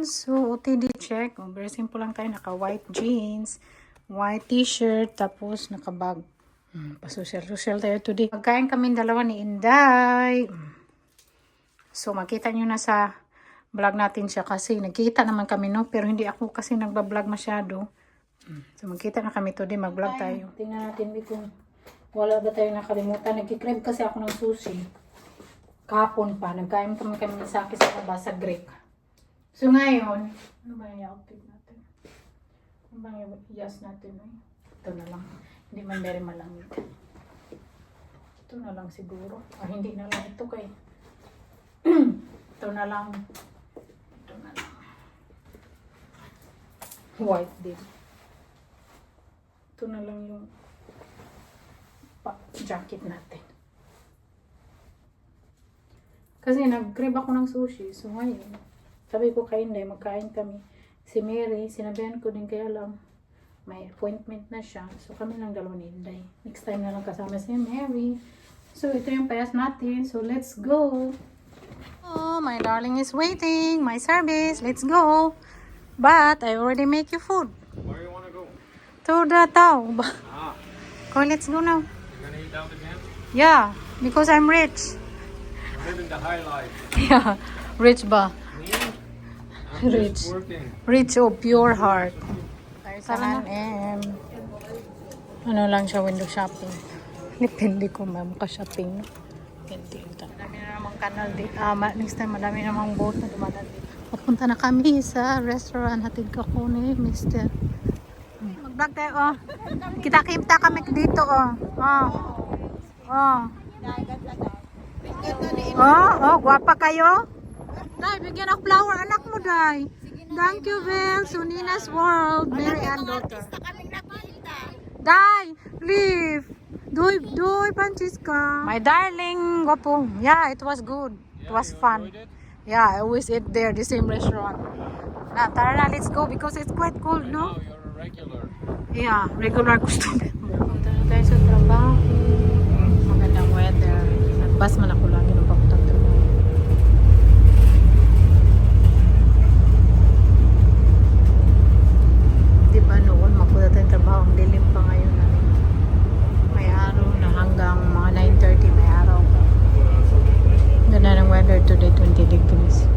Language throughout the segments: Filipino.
So, OTD check. Very simple lang tayo. Naka-white jeans, white t-shirt, tapos naka-bag. Pa-social tayo today. Magkain kami dalawa ni Inday. So, makita nyo na sa vlog natin siya kasi nagkita naman kami, no? Pero hindi ako kasi nagba-vlog masyado. So, magkita na kami today. Mag-vlog tayo. Tingnan natin kung wala ba tayo nakalimutan. Nagkikrib kasi ako ng sushi. Kahapon pa. Nagkain kami sa akin sa labas sa Greek. So, ngayon, ano ba yung outfit natin? Ano ba yung iyas natin? Ito na lang. Hindi man very malamig. Ito na lang siguro. Hindi na lang ito kay. Ito na lang. Ito na lang. White din. Ito na lang yung jacket natin. Kasi nag-grab ako ng sushi. So ngayon, sabi ko kay Inday, magkain kami. Si Mary, sinabihan ko din kaya lang may appointment na siya. So kami lang dalawa ni Inday. Next time na lang kasama si Mary. So ito yung payas natin. So let's go. Oh, my darling is waiting. My service. Let's go. But I already make you food. Where do you want to go? To the Tao. Ah, Let's go now. you're gonna eat down again? Yeah, because I'm rich. Living the high life. Yeah, rich ba? Me? I'm Rich. just working. Rich of pure heart. Sa H&M. Ano lang siya, window shopping. Depende ko ma'am ka-shopping. Hindi. Madami na namang kanal dito. Next time, madami namang boat na dumadaan dito. Papunta na kami sa restaurant. Hatid ko ko ni Mr. Mag-vlog tayo, oh. Kita-kita kami dito, oh. Oh. Oh. Oh, gwapa kayo. Day, bigyan ako flower. Anak mo, Day. Thank you, Vel. Sunina's World. Mary and daughter. Day, leave. Doy, Francisca. My darling, gwapo. Yeah, it was good. It was fun. Yeah, I always eat there, the same restaurant. Na, tara na, let's go because it's quite cold, no? Now you're a regular. Yeah, regular customer. Punta na tayo sa trabaho. Magandang weather. Nagbas man ako lagi ng papuntang trabaho. Di ba noon, mapunta tayong trabaho. Ang dilim pa ngayon na. May araw na hanggang mga 9:30 may araw pa. Ganda ng weather today, 20 degrees.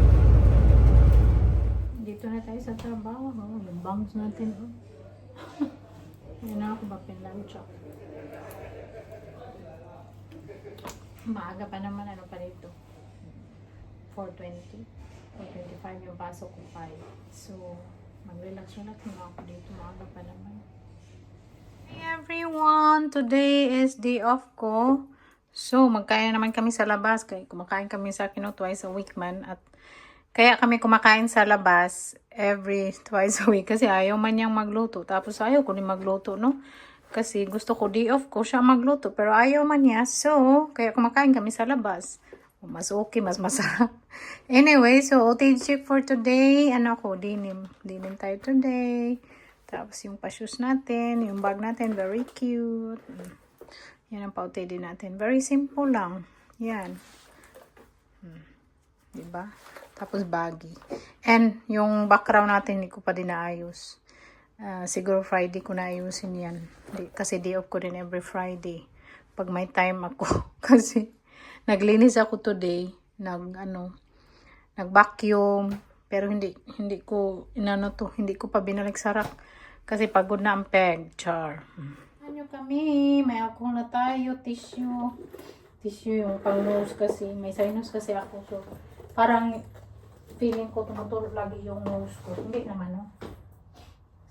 Dito na tayo sa trabaho. Yung bangs natin. Yan na ako ba pinlancha. Maaga pa naman, ano pa dito? 4:20. 4:25 yung pasok ko 5. So, mag-relax-relax na ako dito. Maaga pa naman. Hey everyone! Today is day off ko. So, magkain naman kami sa labas. Kumakain kami sa akin twice a week man. At kaya kami kumakain sa labas every twice a week. Kasi ayaw man niyang magluto. Tapos ayaw ko din magluto, no? Kasi gusto ko day off ko siya magluto. Pero ayaw man niya. So, kaya kumakain kami sa labas. Mas okay, mas masarap. Anyway, so OTD check for today. Ano ko, denim. Denim tayo today. Tapos yung pa-shoes natin. Yung bag natin, very cute. Yan ang pa-OTD natin. Very simple lang. Yan. Diba? Tapos baggy. And yung background natin, hindi ko pa din naayos. Siguro Friday ko naayusin yan. Kasi day off ko din every Friday. Pag may time ako. Kasi naglinis ako today. Nag-vacuum. Pero hindi ko hindi ko pa binalik sa rack. Kasi pagod na ang peg. Char. Ano kami? May alcohol na tayo. Tissue. Tissue yung pang nose kasi. May sinus kasi ako. So, parang feeling ko tumutulog lagi yung nose ko. Hindi naman, no?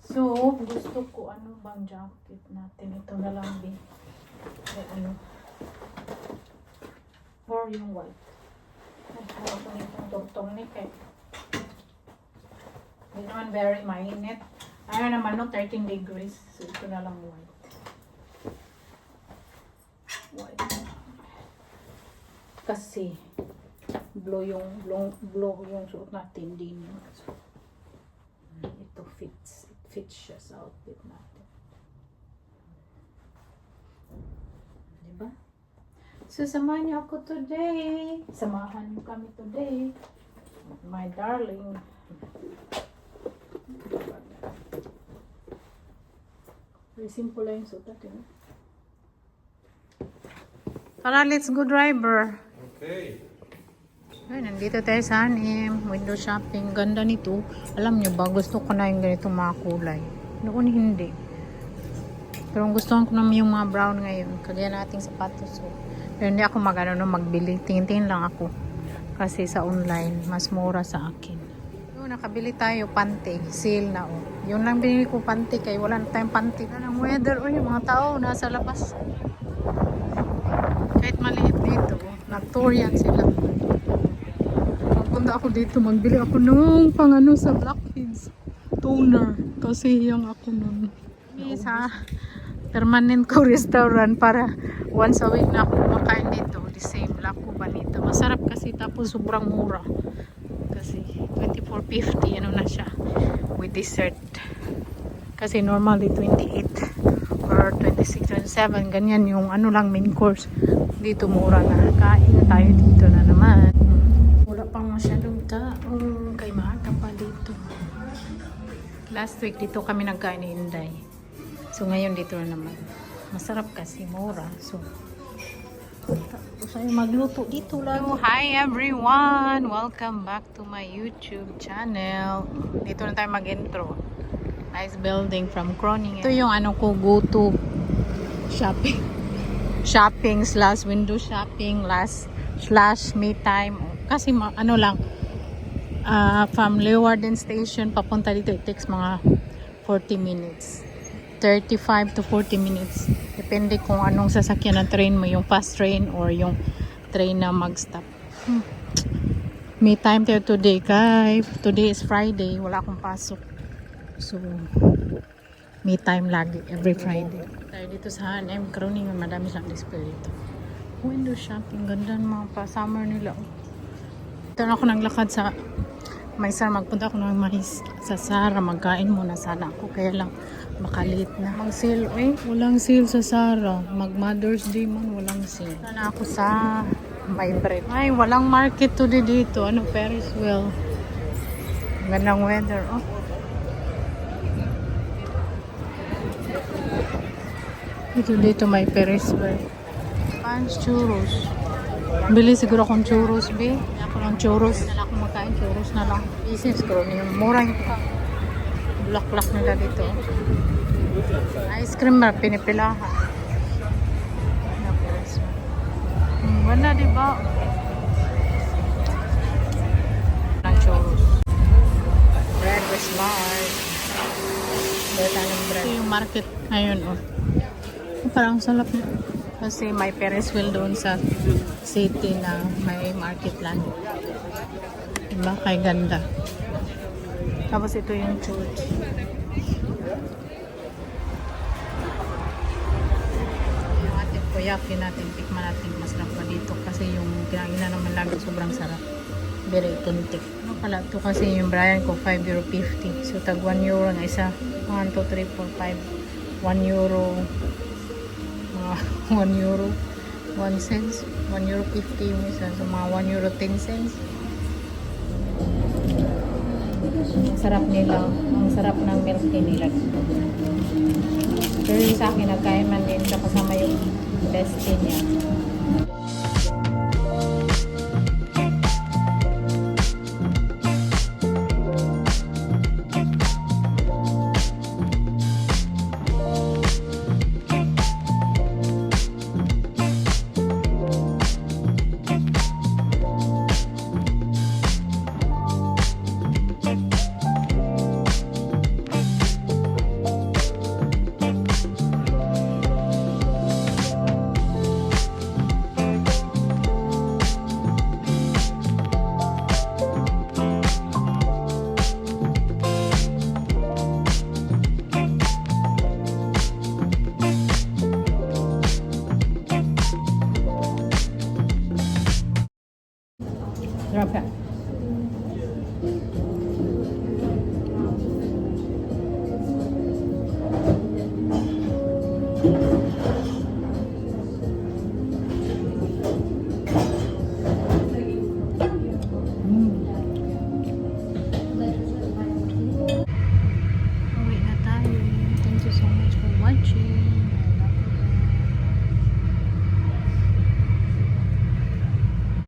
So, gusto ko ano bang jacket natin. Ito na lang din. Ano? Or yung white. Ano ko nitong tugtong ni Kay. Hindi naman very mainit. Ano naman, no? 13 degrees. So, ito na lang white. White. Kasi, blow yung suot natin din. So, ito fits. It fits siya sa outfit natin. Diba? So, samahan niyo ako today. Samahan niyo kami today. My darling. simple lang yung suot natin. Tara, let's go, driver. Okay. Ay, nandito tayo sa H&M. Window shopping. Ganda nito. Alam nyo ba, gusto ko na yung ganitong mga kulay. Noon hindi. Pero gusto ko naman yung mga brown ngayon. Kagaya nating sapatos. So. Pero hindi ako magbili. Tingin-tingin lang ako. Kasi sa online, mas mura sa akin. Yun, nakabili tayo panty. Sale na oh. Yun lang binili ko panty kaya wala na tayong panty. Ang weather, oh, yung mga tao nasa labas. Kahit maliit dito, nag-tour yan sila. Punta ako dito, magbili ako nung pang sa Blackheads toner kasi hiyang ako nun sa permanent ko restaurant para once a week na ako kumakain dito. The same Laco Bonita, masarap kasi tapos sobrang mura kasi 24.50 ano na siya with dessert kasi normally 28 or 26, 27 ganyan yung ano lang main course. Dito mura na, kain na tayo dito na naman. Wala pang masyadong tao. Kay maaga pa dito. Last week dito kami nagkain ni Inday. So ngayon dito na naman. Masarap kasi mura. So tapos ay magluto dito lang. So, hi everyone! Welcome back to my YouTube channel. Dito na tayo mag-intro. Nice building from Croningen. Ito yung ano ko, go to shopping slash window shopping slash me time. Kasi ano lang, from Leeuwarden Station papunta dito, it takes mga 40 minutes. 35 to 40 minutes. Depende kung anong sasakyan ng train mo, yung fast train or yung train na mag-stop. Me time tayo today, guys. Today is Friday, wala akong pasok. So, me time lagi, every Friday. Tayo dito sa H&M, Croningen, madami siyang display dito. Window shopping, ganda ng mga pa-summer nila. Ito na ako naglakad sa may Sara, magpunta ako ng mais sa Sara, magkain muna sana ako, kaya lang makalit na. Mag-sale, walang sale sa Sara. Mag-Mother's Day man, walang sale. Sana ako sa may bread. Ay, walang market today dito. Ano, Ferris wheel. Gandang weather, oh. Dito may Ferris wheel. Pans churros. Bili siguro akong churros, be. Ako lang churros. Nala akong makain, churros na lang. Business ko, yung mura yung bulak-bulak nila dito. Ice cream na pinipilahan. Wala, diba? Ang churros. Bread was large. Beta ng bread. Ito yung market ngayon, oh. Parang salap na. Kasi may Ferris wheel doon sa city na may market land. Diba? Kay ganda. Tapos ito yung church. Yung ating kuyaki natin, tikman natin masarap pa dito. Kasi yung kinain na naman lagi sobrang sarap. Very authentic. Ano pala ito kasi yung Brian ko, €5.50. So tag €1 na isa. 1, 2, 3, 4, 5. €1. €1, 1 cents, €1.50 yung isa, so mga €1.10. Ang sarap nila, ang sarap ng milk tea nila. Pero yung sa akin, nagkain man din siya kasama yung bestie niya.